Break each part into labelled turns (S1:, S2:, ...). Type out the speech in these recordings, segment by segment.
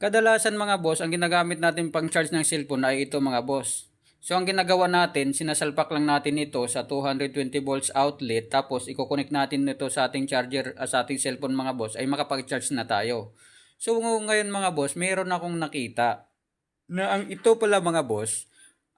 S1: Kadalasan mga boss, ang ginagamit natin pang charge ng cellphone ay ito mga boss. So ang ginagawa natin, sinasalpak lang natin ito sa 220 volts outlet, tapos i-connect natin ito sa ating charger, sa ating cellphone mga boss, ay makapag-charge na tayo. So ngayon mga boss, mayroon akong nakita na ang ito pala mga boss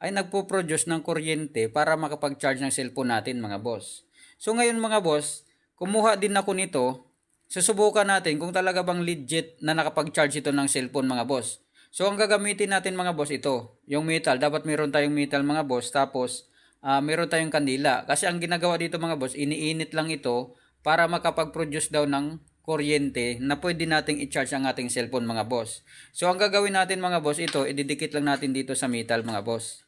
S1: ay nagpo-produce ng kuryente para makapag-charge ng cellphone natin mga boss. So ngayon mga boss, kumuha din ako nito. Susubukan natin kung talaga bang legit na nakapag-charge ito ng cellphone mga boss. So ang gagamitin natin mga boss ito, yung metal. Dapat meron tayong metal mga boss, tapos meron tayong kandila. Kasi ang ginagawa dito mga boss, iniinit lang ito para makapag-produce daw ng kuryente na pwede nating i-charge ang ating cellphone mga boss. So ang gagawin natin mga boss, ito ididikit lang natin dito sa metal mga boss.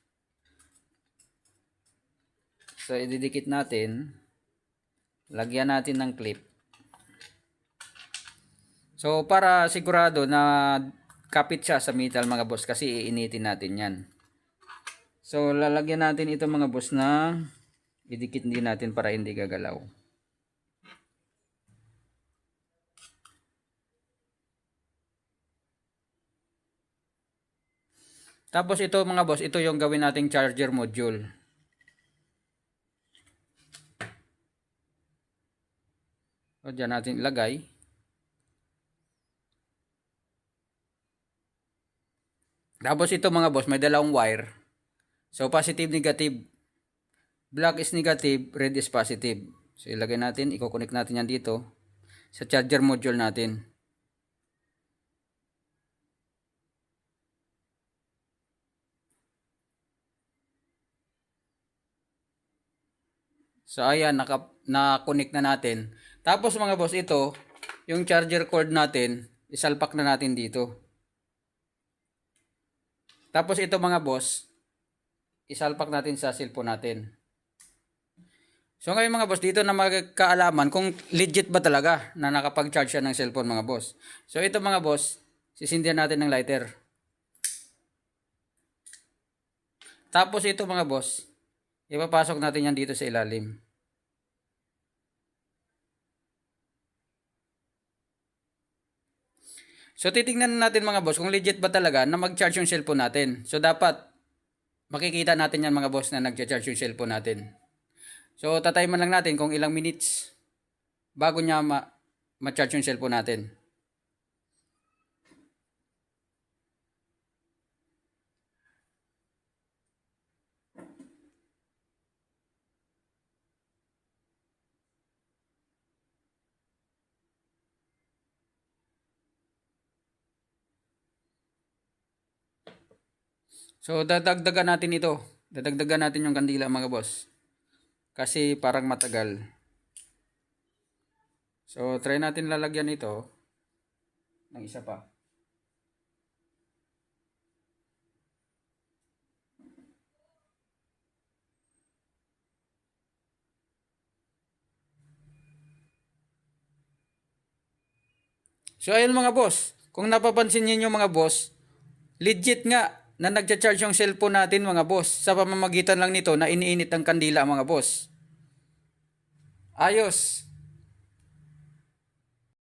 S1: So ididikit natin, lagyan natin ng clip. So para sigurado na kapit siya sa metal mga boss, kasi iinitin natin yan. So lalagyan natin ito mga boss na idikit din natin para hindi gagalaw. Tapos ito mga boss, ito yung gawin nating charger module. So dyan natin ilagay. Tapos ito mga boss, may dalawang wire. So positive, negative. Black is negative, red is positive. So ilagay natin, i-connect natin yan dito sa charger module natin. So ayan, na-connect na natin. Tapos mga boss, ito, yung charger cord natin, isalpak na natin dito. Tapos ito mga boss, isalpak natin sa cellphone natin. So ngayon mga boss, dito na magkaalaman kung legit ba talaga na nakapag-charge siya ng cellphone mga boss. So ito mga boss, sisindihan natin ng lighter. Tapos ito mga boss, ipapasok natin yan dito sa ilalim. So titingnan natin mga boss kung legit ba talaga na mag-charge yung cellphone natin. So dapat makikita natin yan mga boss na nag-charge yung cellphone natin. So tatiman lang natin kung ilang minutes bago niya ma-charge yung cellphone natin. So dadagdagan natin ito. Dadagdagan natin yung kandila mga boss. Kasi parang matagal. So try natin lalagyan ito ng isa pa. So ayun mga boss, kung napapansin niyo mga boss, legit nga na nagcha-charge yung cellphone natin mga boss, sa pamamagitan lang nito na iniinit ng kandila mga boss. Ayos.